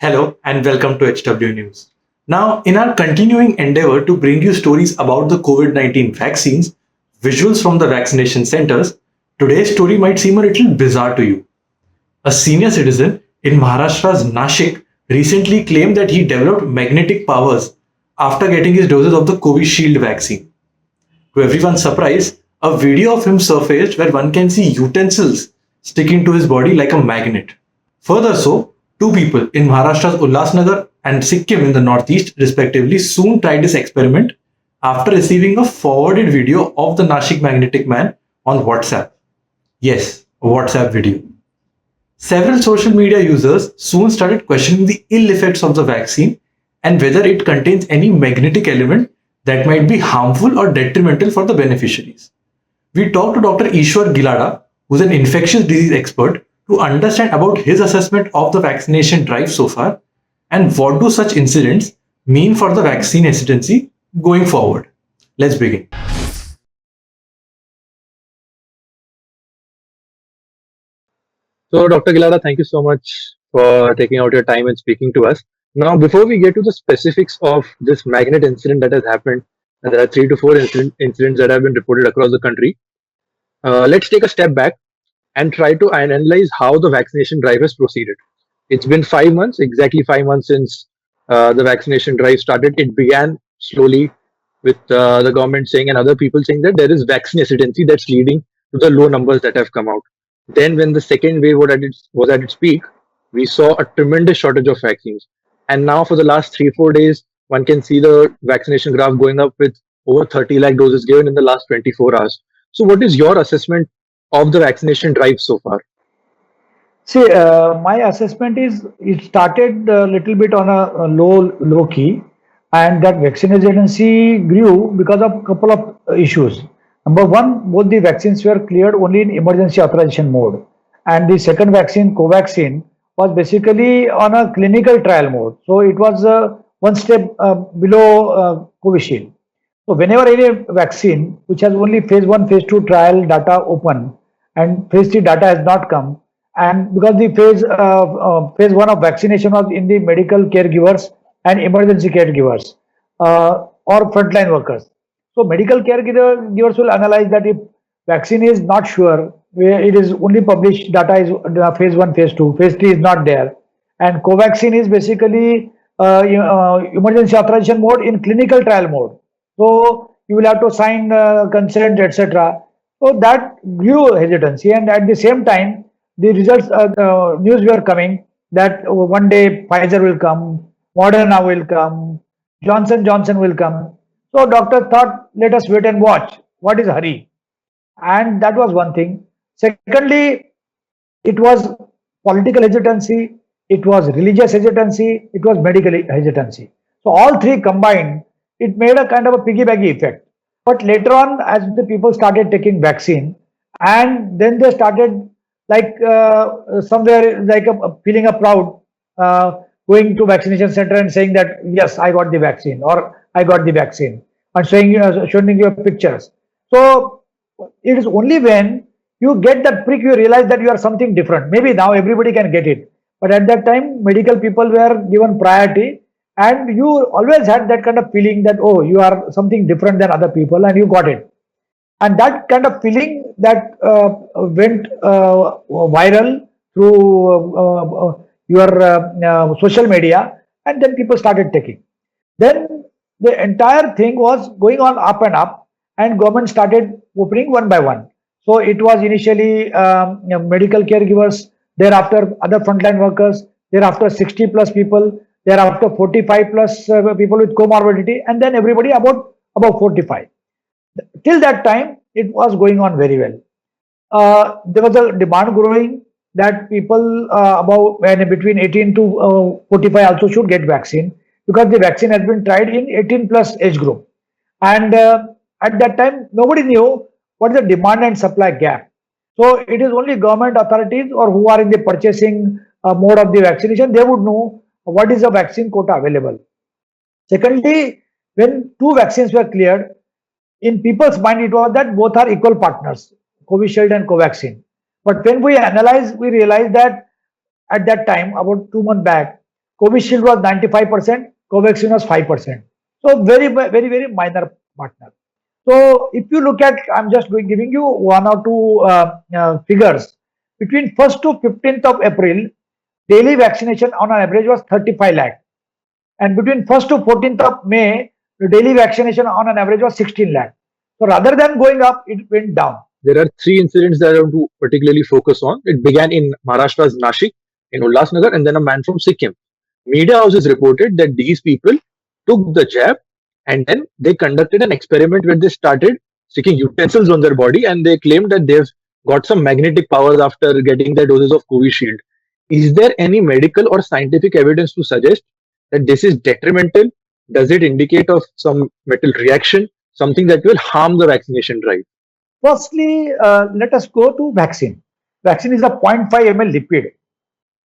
Hello and welcome to HW News. Now, in our continuing endeavor to bring you stories about the COVID 19 vaccines, visuals from the vaccination centers, today's story might seem a little bizarre to you. A senior citizen in Maharashtra's Nashik recently claimed that he developed magnetic powers after getting his doses of the Covishield vaccine. To everyone's surprise, a video of him surfaced where one can see utensils sticking to his body like a magnet. Further so, two people in Maharashtra's Ulhasnagar and Sikkim in the northeast, respectively, soon tried this experiment after receiving a forwarded video of the Nashik magnetic man on WhatsApp. Yes, a WhatsApp video. Several social media users soon started questioning the ill effects of the vaccine and whether it contains any magnetic element that might be harmful or detrimental for the beneficiaries. We talked to Dr. Ishwar Gilada, who's an infectious disease expert, to understand about his assessment of the vaccination drive so far and what do such incidents mean for the vaccine hesitancy going forward. Let's begin. So, Dr. Gilada, thank you so much for taking out your time and speaking to us. Now, before we get to the specifics of this magnet incident that has happened, and there are three to four incidents that have been reported across the country, let's take a step back and try to analyze how the vaccination drive has proceeded. It's been 5 months, exactly 5 months since the vaccination drive started. It began slowly with the government saying and other people saying that there is vaccine hesitancy that's leading to the low numbers that have come out. Then, when the second wave was at its peak, we saw a tremendous shortage of vaccines. And now, for the last 3 4 days, one can see the vaccination graph going up with over 30 lakh doses given in the last 24 hours. So, what is your assessment of the vaccination drive so far? See, my assessment is it started a little bit on a low key, and that vaccination agency grew because of a couple of issues. Number one, both the vaccines were cleared only in emergency authorization mode, and the second vaccine, Covaxin, was basically on a clinical trial mode. So it was one step below Covishield. So whenever any vaccine which has only phase one, phase two trial data open and phase three data has not come, and because the phase one of vaccination was in the medical caregivers and emergency caregivers or frontline workers. So medical caregivers will analyze that if vaccine is not sure, where it is only published data is phase one, phase two, phase three is not there, and Covaxin is basically emergency authorization mode in clinical trial mode. So you will have to sign consent, etc. So that grew hesitancy, and at the same time, the results, news were coming that one day Pfizer will come, Moderna will come, Johnson will come. So doctor thought, let us wait and watch. What is hurry? And that was one thing. Secondly, it was political hesitancy, it was religious hesitancy, it was medical hesitancy. So all three combined, it made a kind of a piggy-baggy effect. But later on, as the people started taking vaccine, and then they started like somewhere like feeling a proud, going to vaccination center and saying that yes, I got the vaccine or I got the vaccine, and showing you pictures. So it is only when you get that prick you realize that you are something different. Maybe now everybody can get it, but at that time medical people were given priority, and you always had that kind of feeling that oh, you are something different than other people, and you got it. And that kind of feeling that went viral through your social media, and then people started taking. Then the entire thing was going on up and up, and government started opening one by one. So it was initially medical caregivers, thereafter other frontline workers, thereafter 60 plus people, thereafter 45 plus people with comorbidity, and then everybody about 45. Till that time, it was going on very well. There was a demand growing that people above and between 18 to 45 also should get vaccine, because the vaccine has been tried in 18 plus age group. And at that time, nobody knew what is the demand and supply gap. So it is only government authorities or who are in the purchasing mode of the vaccination, they would know what is the vaccine quota available. Secondly, when two vaccines were cleared, in people's mind it was that both are equal partners, Covishield and Covaxin. But when we analyze, we realize that at that time, about 2 months back, Covishield was 95%, Covaxin was 5%. So very minor partner. So if you look at, I'm just giving you one or two figures. Between 1st to 15th of April, daily vaccination on an average was 35 lakh. And between 1st to 14th of May, the daily vaccination on an average was 16 lakh. So rather than going up, it went down. There are three incidents that I want to particularly focus on. It began in Maharashtra's Nashik, in Ulhasnagar, and then a man from Sikkim. Media houses reported that these people took the jab and then they conducted an experiment where they started sticking utensils on their body and they claimed that they've got some magnetic powers after getting their doses of Covishield. Is there any medical or scientific evidence to suggest that this is detrimental? Does it indicate of some metal reaction, something that will harm the vaccination drive? Firstly, let us go to vaccine. Vaccine is a 0.5 ml liquid,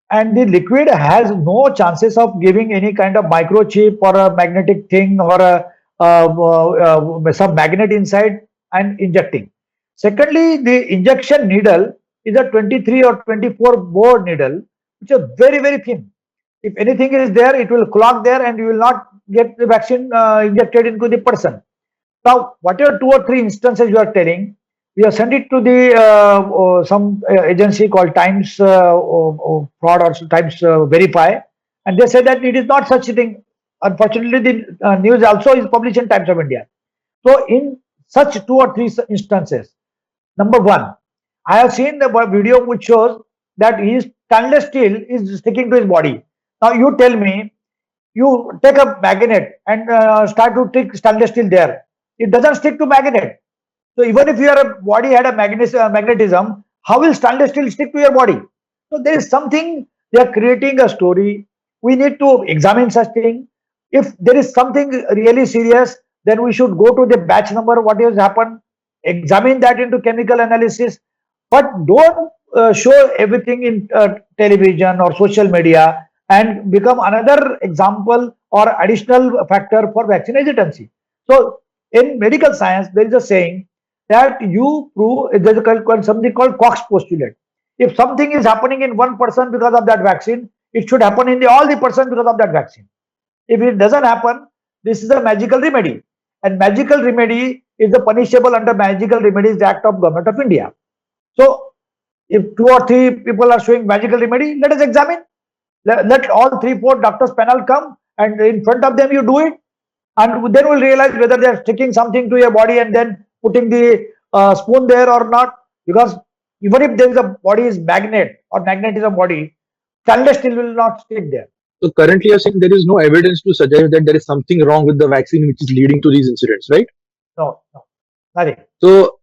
and the liquid has no chances of giving any kind of microchip or a magnetic thing or some magnet inside and injecting. Secondly, the injection needle is a 23 or 24 bore needle, which is very thin. If anything is there, it will clog there and you will not get the vaccine injected into the person. Now, whatever 2 or 3 instances you are telling, we have sent it to the some agency called Times Fraud or Times Verify, and they say that it is not such a thing. Unfortunately, the news also is published in Times of India. So, in such 2 or 3 instances, number one, I have seen the video which shows that his stainless steel is sticking to his body. Now, you tell me, you take a magnet and start to take stainless steel there. It doesn't stick to magnet. So even if your body had a magnetism, how will stainless steel stick to your body? So there is something, they are creating a story. We need to examine such thing. If there is something really serious, then we should go to the batch number, what has happened, examine that into chemical analysis, but don't show everything in television or social media and become another example or additional factor for vaccine hesitancy. So in medical science, there is a saying that you prove, there's something called Koch's postulate. If something is happening in one person because of that vaccine, it should happen in all the person because of that vaccine. If it doesn't happen, this is a magical remedy. And magical remedy is the punishable under Magical Remedies Act of Government of India. So if 2 or 3 people are showing magical remedy, let us examine. Let all 3-4 doctors panel come and in front of them you do it, and then we'll realize whether they are sticking something to your body and then putting the spoon there or not. Because even if there is a body is magnet or magnetism body, stainless steel will not stick there. So currently you're saying there is no evidence to suggest that there is something wrong with the vaccine which is leading to these incidents, right? No, nothing. So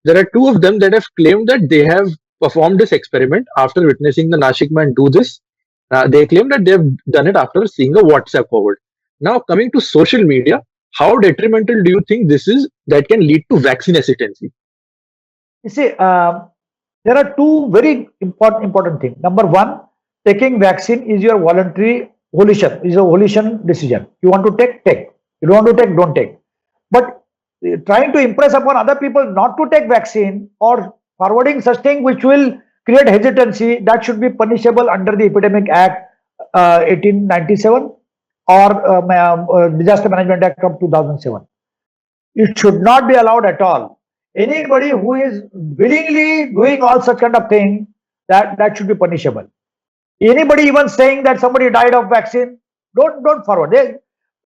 there are 2 of them that have claimed that they have performed this experiment after witnessing the Nashik man do this. They claim that they have done it after seeing a WhatsApp forward. Now, coming to social media, how detrimental do you think this is that can lead to vaccine hesitancy? You see, there are 2 very important things. Number one, taking vaccine is your voluntary volition, is a volition decision. You want to take, take. You don't want to take, don't take. But trying to impress upon other people not to take vaccine or forwarding such thing which will create hesitancy, that should be punishable under the Epidemic Act 1897 or Disaster Management Act of 2007. It should not be allowed at all. Anybody who is willingly doing all such kind of thing, that should be punishable. Anybody even saying that somebody died of vaccine, don't forward.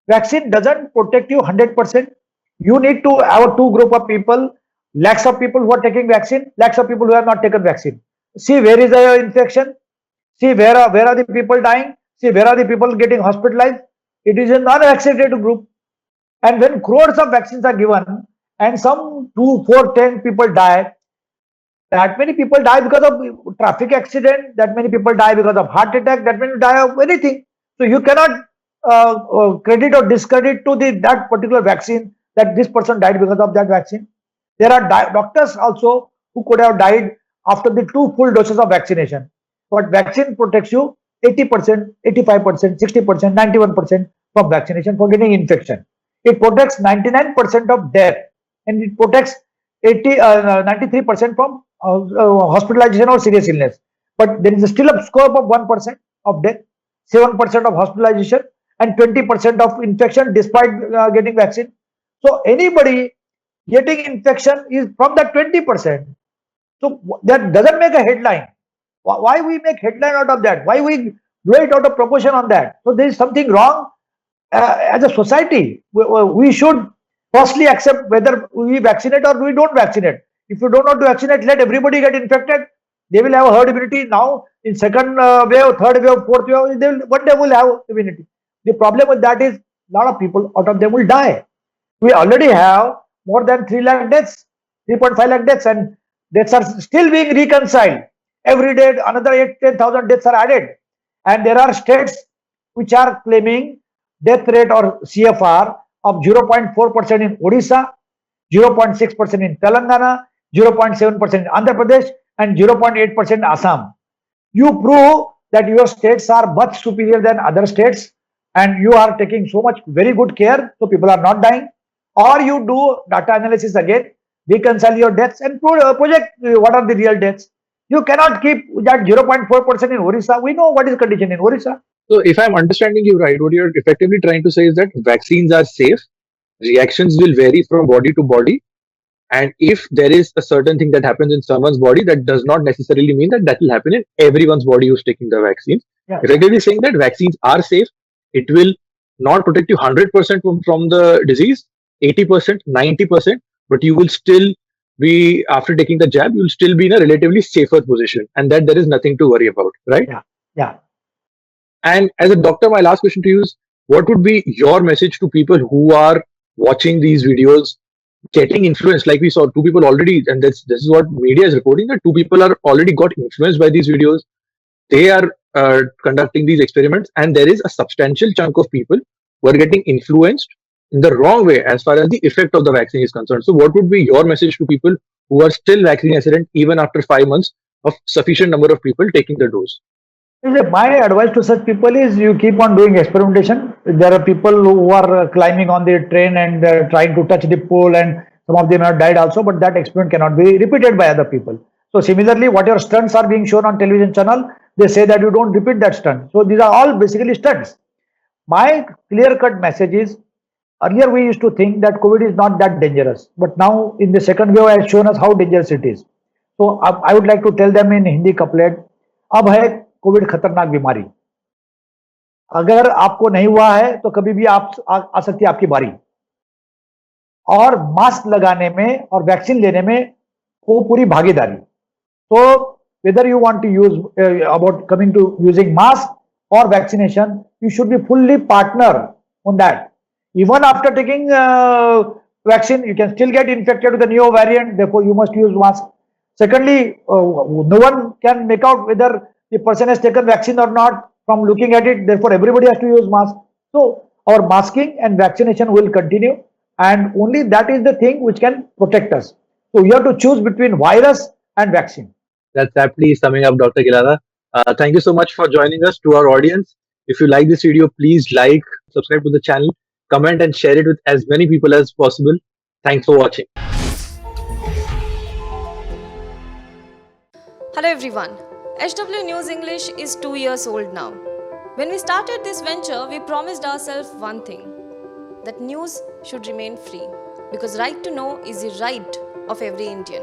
Vaccine doesn't protect you 100%. You need to have 2 group of people, lakhs of people who are taking vaccine, lakhs of people who have not taken vaccine. See where is the infection, see where are the people dying, see where are the people getting hospitalized. It is a non-vaccinated group. And when crores of vaccines are given and some 2, 4, 10 people die, that many people die because of traffic accident, that many people die because of heart attack, that many die of anything. So you cannot credit or discredit to that particular vaccine that this person died because of that vaccine. There are doctors also who could have died after the 2 full doses of vaccination. But vaccine protects you 80%, 85%, 60%, 91% from vaccination for getting infection. It protects 99% of death, and it protects 93% from hospitalization or serious illness. But there is still a scope of 1% of death. 7% of hospitalization and 20% of infection despite getting vaccine. So anybody getting infection is from that 20%. So that doesn't make a headline. Why we make headline out of that? Why we blow it out of proportion on that? So there is something wrong as a society. We should firstly accept whether we vaccinate or we don't vaccinate. If you don't want to vaccinate, let everybody get infected. They will have a herd immunity. Now in second wave, third wave, fourth wave, one day will have immunity. The problem with that is a lot of people out of them will die. We already have more than 3 lakh deaths, 3.5 lakh deaths, and deaths are still being reconciled. Every day, another 8,000 deaths are added. And there are states which are claiming death rate or CFR of 0.4% in Odisha, 0.6% in Telangana, 0.7% in Andhra Pradesh, and 0.8% in Assam. You prove that your states are much superior than other states and you are taking so much very good care so people are not dying, or you do data analysis again, reconcile your deaths and project what are the real deaths. You cannot keep that 0.4% in Orissa. We know what is condition in Orissa. So, if I'm understanding you right, what you're effectively trying to say is that vaccines are safe, reactions will vary from body to body, and if there is a certain thing that happens in someone's body, that does not necessarily mean that that will happen in everyone's body who's taking the vaccine. Yeah. Effectively saying that vaccines are safe, it will not protect you 100% from the disease, 80%, 90%, but you will still be, after taking the jab, you'll still be in a relatively safer position, and that there is nothing to worry about, right? Yeah. And as a doctor, my last question to you is, what would be your message to people who are watching these videos, getting influenced? Like we saw, 2 people already, and this is what media is reporting, that 2 people are already got influenced by these videos. They are conducting these experiments, and there is a substantial chunk of people who are getting influenced in the wrong way as far as the effect of the vaccine is concerned. So what would be your message to people who are still vaccine hesitant even after 5 months of sufficient number of people taking the dose? My advice to such people is you keep on doing experimentation. There are people who are climbing on the train and trying to touch the pole, and some of them have died also, but that experiment cannot be repeated by other people. So similarly, what your stunts are being shown on television channel, they say that you don't repeat that stunt. So these are all basically stunts. My clear-cut message is, earlier we used to think that COVID is not that dangerous, but now in the second wave has shown us how dangerous it is. So I would like to tell them in Hindi couplet, अब है Covid खतरनाक बीमारी, अगर आपको नहीं हुआ है तो कभी भी आप आ सकती है आपकी बारी, और मास्क लगाने में और वैक्सीन लेने में वो पूरी भागीदारी. So whether you want to use about coming to using mask or vaccination, you should be fully partner on that. Even after taking vaccine, you can still get infected with the new variant. Therefore, you must use mask. Secondly, no one can make out whether the person has taken vaccine or not from looking at it. Therefore, everybody has to use mask. So our masking and vaccination will continue, and only that is the thing which can protect us. So you have to choose between virus and vaccine. That's aptly summing up, Dr. Gilada. Thank you so much for joining us. To our audience, if you like this video, please like, subscribe to the channel, comment and share it with as many people as possible. Thanks for watching. Hello everyone. HW News English is 2 years old now. When we started this venture, we promised ourselves one thing, that news should remain free, because right to know is the right of every Indian.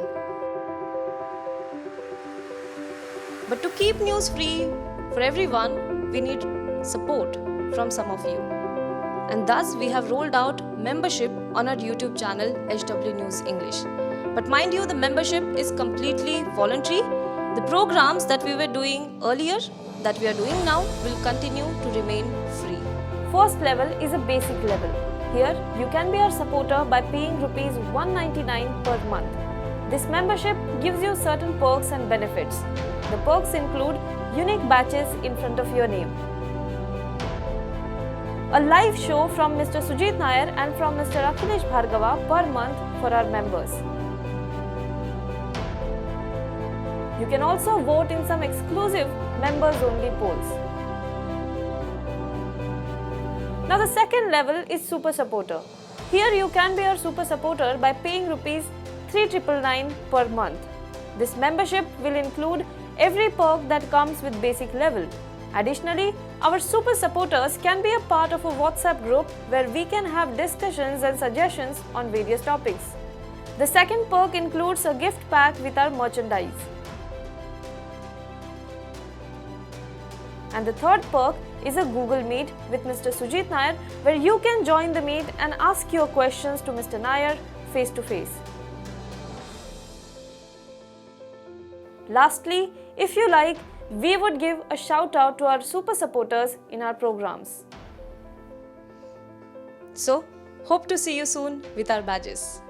But to keep news free for everyone, we need support from some of you. And thus we have rolled out membership on our YouTube channel HW News English. But mind you, the membership is completely voluntary. The programs that we were doing earlier, that we are doing now, will continue to remain free. First level is a basic level. Here, you can be our supporter by paying Rs 199 per month. This membership gives you certain perks and benefits. The perks include unique badges in front of your name, a live show from Mr. Sujit Nair and from Mr. Akhilesh Bhargava per month for our members. You can also vote in some exclusive members-only polls. Now the second level is Super Supporter. Here you can be our Super Supporter by paying Rs 3,999 per month. This membership will include every perk that comes with basic level. Additionally, Our super supporters can be a part of a WhatsApp group where we can have discussions and suggestions on various topics. The second perk includes a gift pack with our merchandise. And the third perk is a Google Meet with Mr. Sujit Nair, where you can join the meet and ask your questions to Mr. Nair face to face. Lastly, if you like, we would give a shout out to our super supporters in our programs. So, hope to see you soon with our badges.